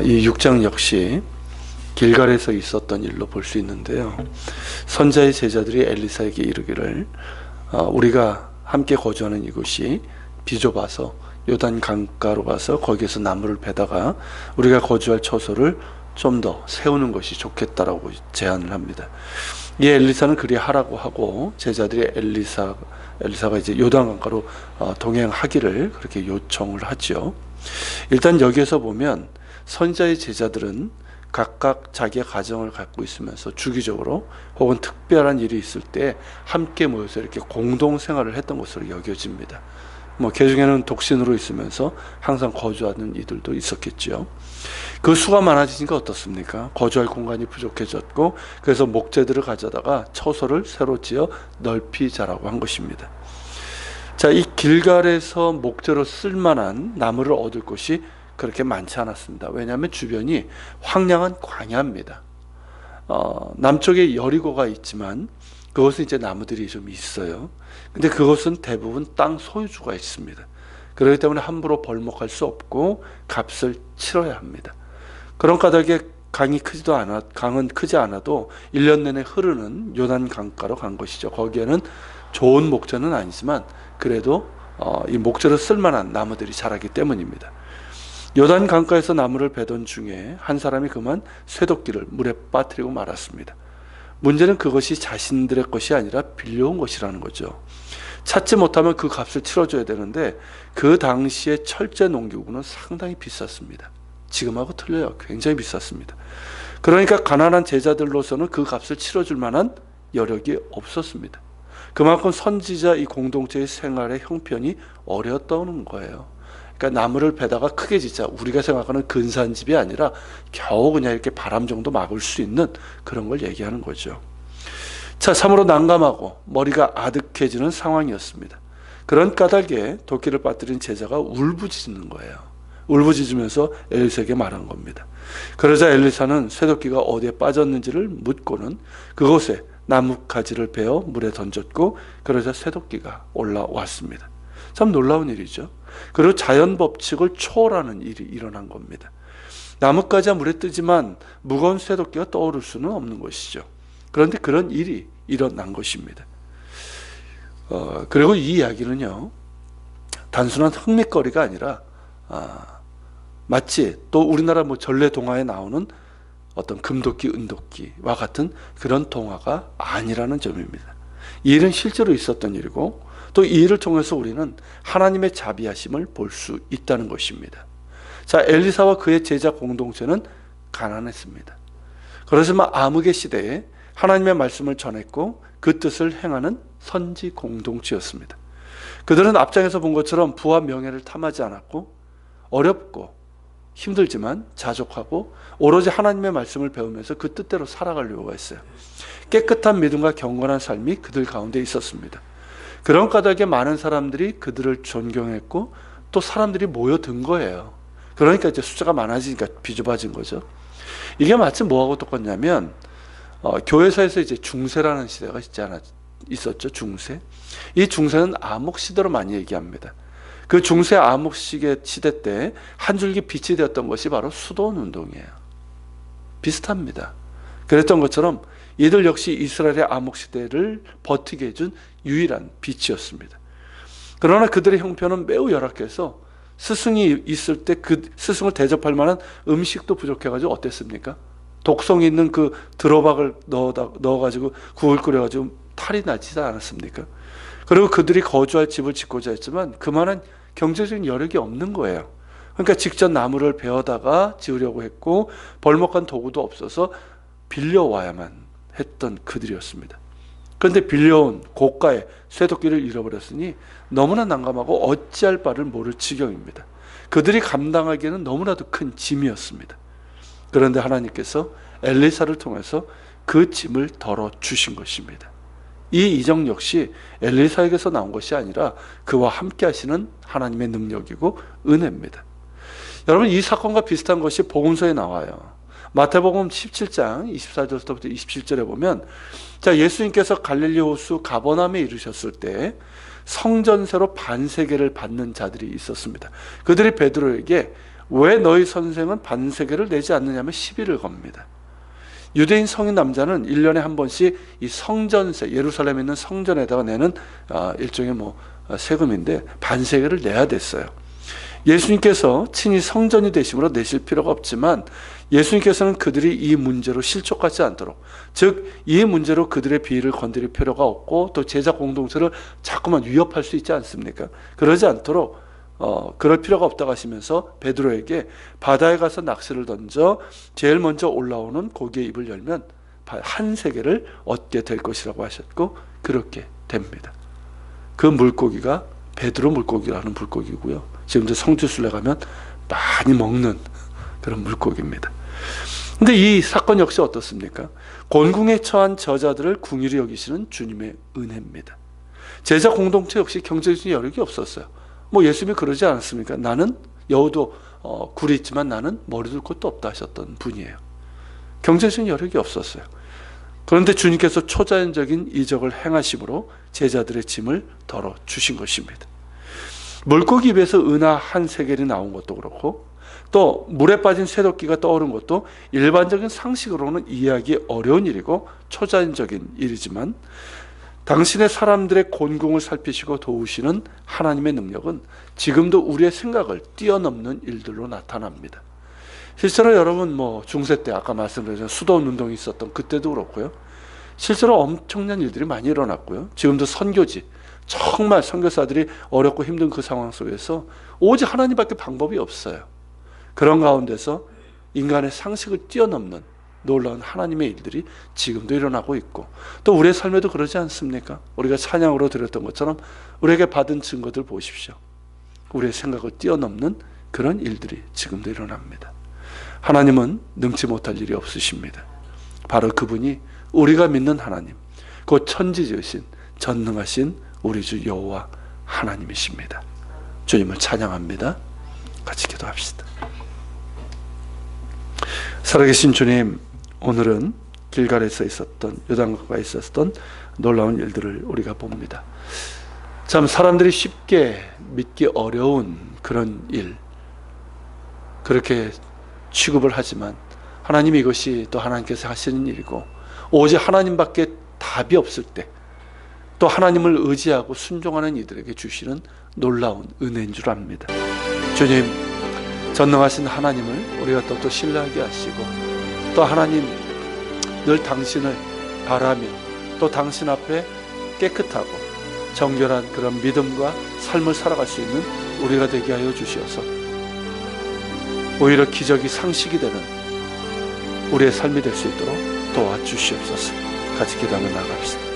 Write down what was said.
이 6장 역시 길갈에서 있었던 일로 볼 수 있는데요. 선자의 제자들이 엘리사에게 이르기를 우리가 함께 거주하는 이곳이 비좁아서 요단 강가로 가서 거기에서 나무를 베다가 우리가 거주할 처소를 좀 더 세우는 것이 좋겠다라고 제안을 합니다. 이 엘리사는 그리 하라고 하고 제자들이 엘리사가 이제 요단강가로 동행하기를 그렇게 요청을 하죠. 일단 여기에서 보면 선자의 제자들은 각각 자기의 가정을 갖고 있으면서 주기적으로 혹은 특별한 일이 있을 때 함께 모여서 이렇게 공동생활을 했던 것으로 여겨집니다. 그 중에는 독신으로 있으면서 항상 거주하는 이들도 있었겠죠. 그 수가 많아지니까 어떻습니까? 거주할 공간이 부족해졌고, 그래서 목재들을 가져다가 처소를 새로 지어 넓히 자라고 한 것입니다. 자, 이 길갈에서 목재로 쓸만한 나무를 얻을 곳이 그렇게 많지 않았습니다. 왜냐하면 주변이 황량한 광야입니다. 남쪽에 여리고가 있지만 그것은 이제 나무들이 좀 있어요. 근데 그것은 대부분 땅 소유주가 있습니다. 그렇기 때문에 함부로 벌목할 수 없고 값을 치러야 합니다. 그런 까닭에 강은 크지 않아도 1년 내내 흐르는 요단 강가로 간 것이죠. 거기에는 좋은 목재는 아니지만 그래도 이 목재로 쓸만한 나무들이 자라기 때문입니다. 요단 강가에서 나무를 베던 중에 한 사람이 그만 쇠도끼를 물에 빠뜨리고 말았습니다. 문제는 그것이 자신들의 것이 아니라 빌려온 것이라는 거죠. 찾지 못하면 그 값을 치러줘야 되는데 그 당시에 철제 농기구는 상당히 비쌌습니다. 지금하고 틀려요. 굉장히 비쌌습니다. 그러니까 가난한 제자들로서는 그 값을 치러줄 만한 여력이 없었습니다. 그만큼 선지자 이 공동체의 생활의 형편이 어려웠다는 거예요. 그러니까 나무를 베다가 크게 짓자, 우리가 생각하는 근사한 집이 아니라 겨우 그냥 이렇게 바람 정도 막을 수 있는 그런 걸 얘기하는 거죠. 자, 참으로 난감하고 머리가 아득해지는 상황이었습니다. 그런 까닭에 도끼를 빠뜨린 제자가 울부짖는 거예요. 울부짖으면서 엘리사에게 말한 겁니다. 그러자 엘리사는 쇠도끼가 어디에 빠졌는지를 묻고는 그곳에 나뭇가지를 베어 물에 던졌고, 그러자 쇠도끼가 올라왔습니다. 참 놀라운 일이죠. 그리고 자연 법칙을 초월하는 일이 일어난 겁니다. 나뭇가지가 물에 뜨지만 무거운 쇠도끼가 떠오를 수는 없는 것이죠. 그런데 그런 일이 일어난 것입니다. 그리고 이 이야기는요, 단순한 흥미거리가 아니라 마치 또 우리나라 전래 동화에 나오는 어떤 금도끼, 은도끼와 같은 그런 동화가 아니라는 점입니다. 이 일은 실제로 있었던 일이고, 또 이 일을 통해서 우리는 하나님의 자비하심을 볼 수 있다는 것입니다. 자, 엘리사와 그의 제자 공동체는 가난했습니다. 그렇지만 암흑의 시대에 하나님의 말씀을 전했고 그 뜻을 행하는 선지 공동체였습니다. 그들은 앞장에서 본 것처럼 부와 명예를 탐하지 않았고, 어렵고 힘들지만 자족하고 오로지 하나님의 말씀을 배우면서 그 뜻대로 살아가려고 했어요. 깨끗한 믿음과 경건한 삶이 그들 가운데 있었습니다. 그런 까닭에 많은 사람들이 그들을 존경했고 또 사람들이 모여든 거예요. 그러니까 이제 숫자가 많아지니까 비좁아진 거죠. 이게 마치 뭐하고 똑같냐면 교회사에서 이제 중세라는 시대가 있었죠. 중세. 이 중세는 암흑 시대로 많이 얘기합니다. 그 중세 암흑 시대 때 한 줄기 빛이 되었던 것이 바로 수도원 운동이에요. 비슷합니다. 그랬던 것처럼 이들 역시 이스라엘의 암흑 시대를 버티게 해준 유일한 빛이었습니다. 그러나 그들의 형편은 매우 열악해서 스승이 있을 때 그 스승을 대접할 만한 음식도 부족해가지고 어땠습니까? 독성 있는 그 들호박을 넣어가지고 국을 끓여가지고 탈이 나지 않았습니까? 그리고 그들이 거주할 집을 짓고자 했지만 그만한 경제적인 여력이 없는 거예요. 그러니까 직접 나무를 베어다가 지으려고 했고 벌목한 도구도 없어서 빌려와야만 했던 그들이었습니다. 그런데 빌려온 고가의 쇠도끼를 잃어버렸으니 너무나 난감하고 어찌할 바를 모를 지경입니다. 그들이 감당하기에는 너무나도 큰 짐이었습니다. 그런데 하나님께서 엘리사를 통해서 그 짐을 덜어주신 것입니다. 이 이적 역시 엘리사에게서 나온 것이 아니라 그와 함께 하시는 하나님의 능력이고 은혜입니다. 여러분, 이 사건과 비슷한 것이 복음서에 나와요. 마태복음 17장 24절부터 27절에 보면, 자, 예수님께서 갈릴리 호수 가버나움에 이르셨을 때 성전세로 반세계를 받는 자들이 있었습니다. 그들이 베드로에게 왜 너희 선생은 반세계를 내지 않느냐면 시비를 겁니다. 유대인 성인 남자는 1년에 한 번씩 이 성전세, 예루살렘에 있는 성전에다가 내는 일종의 세금인데 반세계를 내야 됐어요. 예수님께서 친히 성전이 되심으로 내실 필요가 없지만 예수님께서는 그들이 이 문제로 실족하지 않도록, 즉 이 문제로 그들의 비위를 건드릴 필요가 없고 또 제자 공동체를 자꾸만 위협할 수 있지 않습니까? 그러지 않도록 그럴 필요가 없다고 하시면서 베드로에게 바다에 가서 낚시를 던져 제일 먼저 올라오는 고기의 입을 열면 한 세계를 얻게 될 것이라고 하셨고 그렇게 됩니다. 그 물고기가 베드로 물고기라는 물고기고요. 지금도 성지순례 가면 많이 먹는 그런 물고기입니다. 근데 이 사건 역시 어떻습니까? 곤궁에 처한 저자들을 궁휼히 여기시는 주님의 은혜입니다. 제자 공동체 역시 경제적인 여력이 없었어요. 예수님이 그러지 않았습니까? 나는 여우도 굴이 있지만 나는 머리 둘 곳도 없다 하셨던 분이에요. 경제적인 여력이 없었어요. 그런데 주님께서 초자연적인 이적을 행하심으로 제자들의 짐을 덜어 주신 것입니다. 물고기 입에서 은하 한 세겔이 나온 것도 그렇고 또 물에 빠진 쇠도끼가 떠오른 것도 일반적인 상식으로는 이해하기 어려운 일이고 초자연적인 일이지만 당신의 사람들의 곤궁을 살피시고 도우시는 하나님의 능력은 지금도 우리의 생각을 뛰어넘는 일들로 나타납니다. 실제로 여러분 중세 때 아까 말씀드린 수도원 운동이 있었던 그때도 그렇고요. 실제로 엄청난 일들이 많이 일어났고요. 지금도 선교지, 정말 선교사들이 어렵고 힘든 그 상황 속에서 오직 하나님밖에 방법이 없어요. 그런 가운데서 인간의 상식을 뛰어넘는 놀라운 하나님의 일들이 지금도 일어나고 있고 또 우리의 삶에도 그러지 않습니까? 우리가 찬양으로 드렸던 것처럼 우리에게 받은 증거들 보십시오. 우리의 생각을 뛰어넘는 그런 일들이 지금도 일어납니다. 하나님은 능치 못할 일이 없으십니다. 바로 그분이 우리가 믿는 하나님, 곧 천지 지으신 전능하신 우리 주 여호와 하나님이십니다. 주님을 찬양합니다. 같이 기도합시다. 살아계신 주님, 오늘은 길갈에서 있었던, 요단강가에 있었던 놀라운 일들을 우리가 봅니다. 참 사람들이 쉽게 믿기 어려운 그런 일, 그렇게 취급을 하지만 하나님이 이것이 또 하나님께서 하시는 일이고 오직 하나님밖에 답이 없을 때 또 하나님을 의지하고 순종하는 이들에게 주시는 놀라운 은혜인 줄 압니다. 주님, 전능하신 하나님을 우리가 또 신뢰하게 하시고 또 하나님 늘 당신을 바라며 또 당신 앞에 깨끗하고 정결한 그런 믿음과 삶을 살아갈 수 있는 우리가 되게 하여 주시어서 오히려 기적이 상식이 되는 우리의 삶이 될 수 있도록 도와주시옵소서. 같이 기도하며 나갑시다.